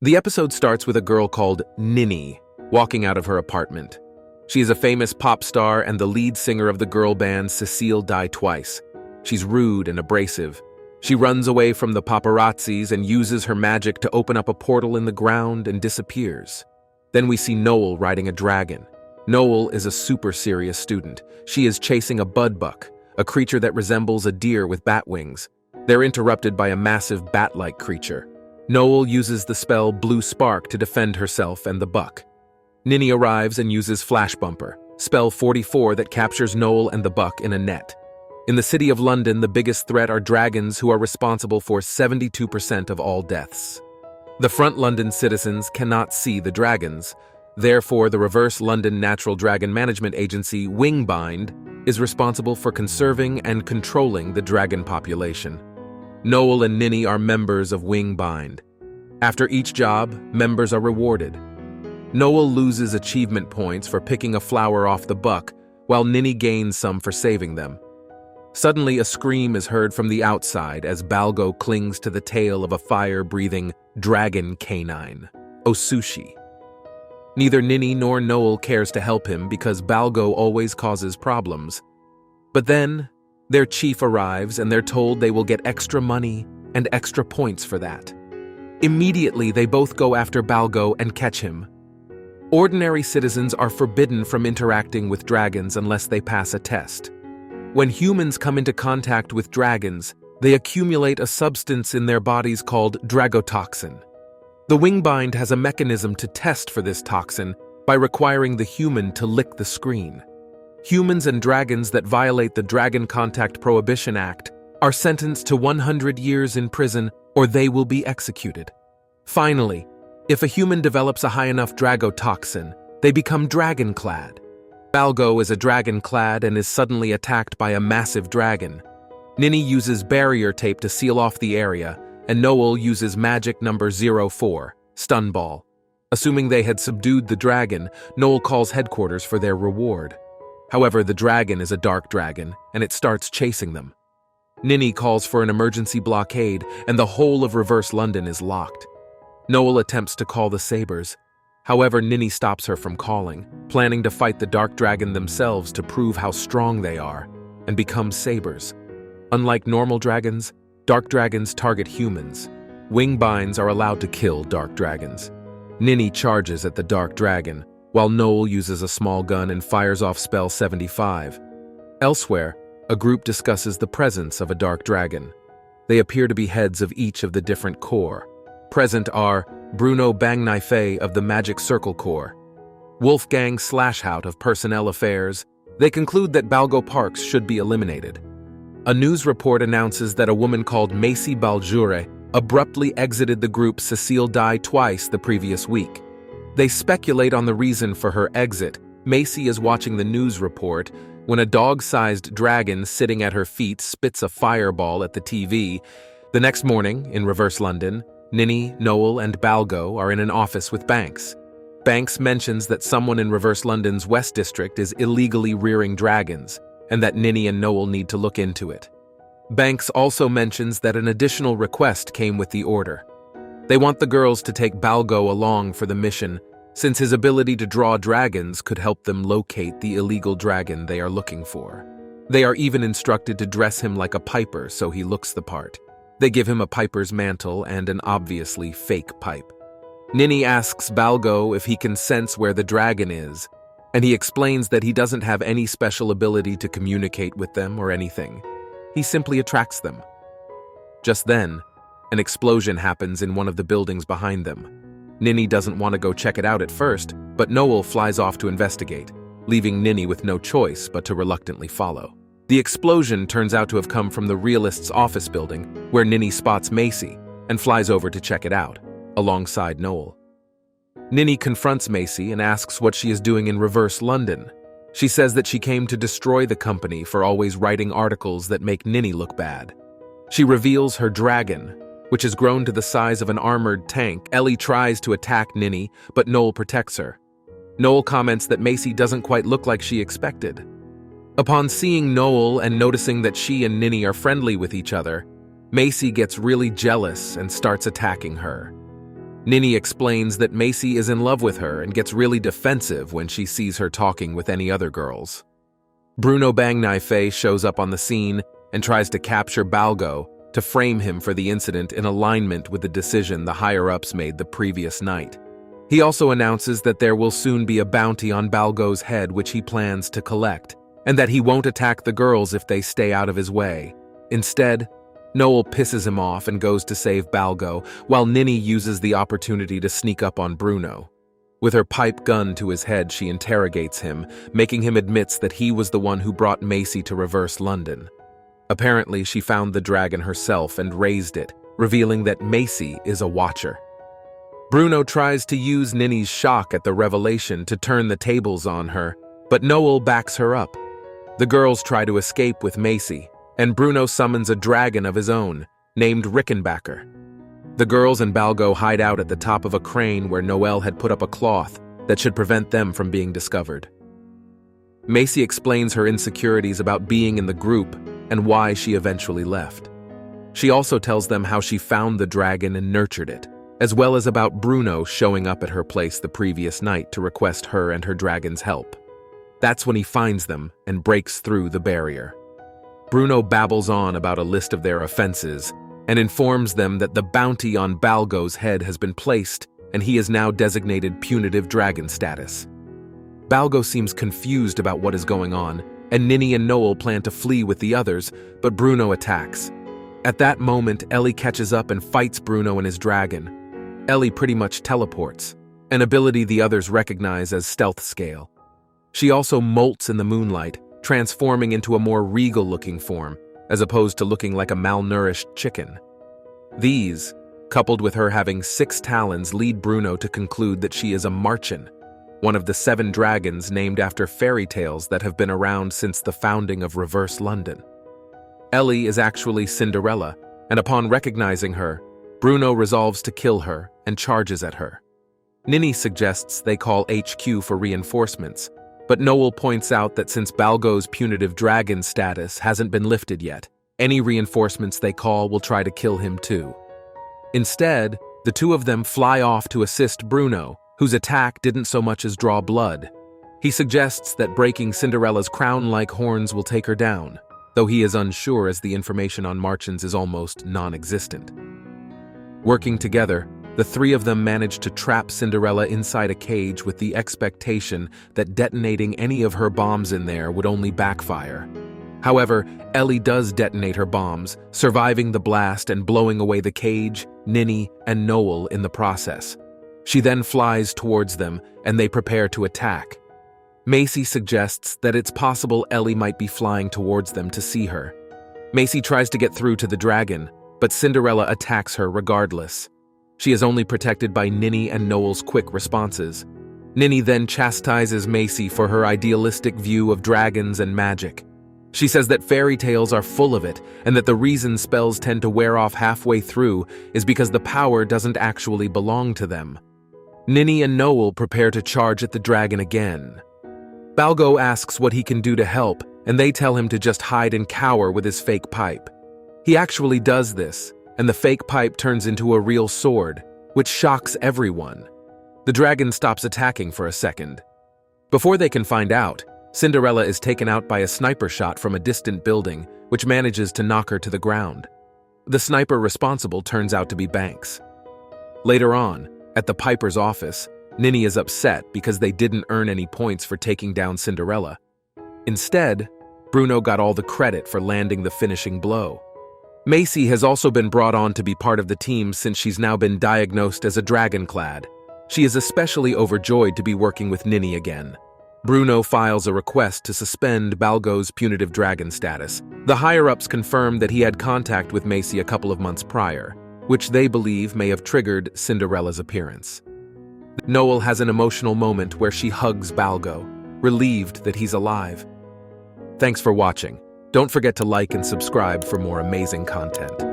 The episode starts with a girl called Ninny walking out of her apartment. She is a famous pop star and the lead singer of the girl band Cecile Die Twice. She's rude and abrasive. She runs away from the paparazzis and uses her magic to open up a portal in the ground and disappears. Then we see Noel riding a dragon. Noel is a super serious student. She is chasing a budbuck, a creature that resembles a deer with bat wings. They're interrupted by a massive bat-like creature. Noel uses the spell Blue Spark to defend herself and the buck. Ninny arrives and uses Flash Bumper, spell 44 that captures Noel and the buck in a net. In the city of London, the biggest threat are dragons who are responsible for 72% of all deaths. The front London citizens cannot see the dragons. Therefore, the reverse London Natural Dragon Management Agency, Wingbind, is responsible for conserving and controlling the dragon population. Noel and Ninny are members of Wingbind. After each job, members are rewarded. Noel loses achievement points for picking a flower off the buck, while Ninny gains some for saving them. Suddenly, a scream is heard from the outside as Balgo clings to the tail of a fire-breathing dragon canine, Osushi. Neither Ninny nor Noel cares to help him because Balgo always causes problems. But then, their chief arrives and they're told they will get extra money and extra points for that. Immediately, they both go after Balgo and catch him. Ordinary citizens are forbidden from interacting with dragons unless they pass a test. When humans come into contact with dragons, they accumulate a substance in their bodies called dragotoxin. The Wingbind has a mechanism to test for this toxin by requiring the human to lick the screen. Humans and dragons that violate the Dragon Contact Prohibition Act are sentenced to 100 years in prison or they will be executed. Finally, if a human develops a high enough dragotoxin, they become dragon-clad. Balgo is a dragon-clad and is suddenly attacked by a massive dragon. Ninny uses barrier tape to seal off the area, and Noel uses magic number 04, stun ball. Assuming they had subdued the dragon, Noel calls headquarters for their reward. However, the dragon is a dark dragon, and it starts chasing them. Ninny calls for an emergency blockade, and the whole of reverse London is locked. Noel attempts to call the Sabers. However, Ninny stops her from calling, planning to fight the dark dragon themselves to prove how strong they are, and become Sabers. Unlike normal dragons, dark dragons target humans. Wingbinds are allowed to kill dark dragons. Ninny charges at the dark dragon, while Noel uses a small gun and fires off spell 75. Elsewhere, a group discusses the presence of a dark dragon. They appear to be heads of each of the different corps. Present are Bruno Bangnife of the Magic Circle Corps, Wolfgang Slashhout of Personnel Affairs. They conclude that Balgo Parks should be eliminated. A news report announces that a woman called Macy Baljure abruptly exited the group Cecile Die Twice the previous week. They speculate on the reason for her exit. Macy is watching the news report when a dog-sized dragon sitting at her feet spits a fireball at the TV. The next morning, in reverse London, Ninny, Noel, and Balgo are in an office with Banks. Banks mentions that someone in reverse London's West District is illegally rearing dragons, and that Ninny and Noel need to look into it. Banks also mentions that an additional request came with the order. They want the girls to take Balgo along for the mission, since his ability to draw dragons could help them locate the illegal dragon they are looking for. They are even instructed to dress him like a piper so he looks the part. They give him a piper's mantle and an obviously fake pipe. Ninny asks Balgo if he can sense where the dragon is, and he explains that he doesn't have any special ability to communicate with them or anything. He simply attracts them. Just then, an explosion happens in one of the buildings behind them. Ninny doesn't want to go check it out at first, but Noel flies off to investigate, leaving Ninny with no choice but to reluctantly follow. The explosion turns out to have come from the realist's office building, where Ninny spots Macy and flies over to check it out, alongside Noel. Ninny confronts Macy and asks what she is doing in reverse London. She says that she came to destroy the company for always writing articles that make Ninny look bad. She reveals her dragon, which has grown to the size of an armored tank. Ellie tries to attack Ninny, but Noel protects her. Noel comments that Macy doesn't quite look like she expected. Upon seeing Noel and noticing that she and Ninny are friendly with each other, Macy gets really jealous and starts attacking her. Ninny explains that Macy is in love with her and gets really defensive when she sees her talking with any other girls. Bruno Bangnai shows up on the scene and tries to capture Balgo to frame him for the incident in alignment with the decision the higher-ups made the previous night. He also announces that there will soon be a bounty on Balgo's head which he plans to collect, and that he won't attack the girls if they stay out of his way. Instead, Noel pisses him off and goes to save Balgo, while Ninny uses the opportunity to sneak up on Bruno. With her pipe gun to his head, she interrogates him, making him admit that he was the one who brought Macy to reverse London. Apparently, she found the dragon herself and raised it, revealing that Macy is a watcher. Bruno tries to use Ninny's shock at the revelation to turn the tables on her, but Noel backs her up. The girls try to escape with Macy, and Bruno summons a dragon of his own, named Rickenbacker. The girls and Balgo hide out at the top of a crane where Noel had put up a cloth that should prevent them from being discovered. Macy explains her insecurities about being in the group and why she eventually left. She also tells them how she found the dragon and nurtured it, as well as about Bruno showing up at her place the previous night to request her and her dragon's help. That's when he finds them and breaks through the barrier. Bruno babbles on about a list of their offenses and informs them that the bounty on Balgo's head has been placed and he is now designated punitive dragon status. Balgo seems confused about what is going on, and Ninny and Noel plan to flee with the others, but Bruno attacks. At that moment, Ellie catches up and fights Bruno and his dragon. Ellie pretty much teleports, an ability the others recognize as stealth scale. She also molts in the moonlight, transforming into a more regal-looking form, as opposed to looking like a malnourished chicken. These, coupled with her having 6 talons, lead Bruno to conclude that she is a Marchen, one of the 7 dragons named after fairy tales that have been around since the founding of Reverse London. Ellie is actually Cinderella, and upon recognizing her, Bruno resolves to kill her and charges at her. Ninny suggests they call HQ for reinforcements, but Noel points out that since Balgo's punitive dragon status hasn't been lifted yet, any reinforcements they call will try to kill him too. Instead, the two of them fly off to assist Bruno, whose attack didn't so much as draw blood. He suggests that breaking Cinderella's crown-like horns will take her down, though he is unsure as the information on Marchens is almost non-existent. Working together, the 3 of them manage to trap Cinderella inside a cage with the expectation that detonating any of her bombs in there would only backfire. However, Ellie does detonate her bombs, surviving the blast and blowing away the cage, Ninny, and Noel in the process. She then flies towards them, and they prepare to attack. Macy suggests that it's possible Ellie might be flying towards them to see her. Macy tries to get through to the dragon, but Cinderella attacks her regardless. She is only protected by Ninny and Noel's quick responses. Ninny then chastises Macy for her idealistic view of dragons and magic. She says that fairy tales are full of it, and that the reason spells tend to wear off halfway through is because the power doesn't actually belong to them. Ninny and Noel prepare to charge at the dragon again. Balgo asks what he can do to help, and they tell him to just hide and cower with his fake pipe. He actually does this, and the fake pipe turns into a real sword, which shocks everyone. The dragon stops attacking for a second. Before they can find out, Cinderella is taken out by a sniper shot from a distant building, which manages to knock her to the ground. The sniper responsible turns out to be Banks. Later on, at the Piper's office, Ninny is upset because they didn't earn any points for taking down Cinderella. Instead, Bruno got all the credit for landing the finishing blow. Macy has also been brought on to be part of the team since she's now been diagnosed as a dragonclad. She is especially overjoyed to be working with Ninny again. Bruno files a request to suspend Balgo's punitive dragon status. The higher-ups confirm that he had contact with Macy a couple of months prior, which they believe may have triggered Cinderella's appearance. Noel has an emotional moment where she hugs Balgo, relieved that he's alive. Thanks for watching. Don't forget to like and subscribe for more amazing content.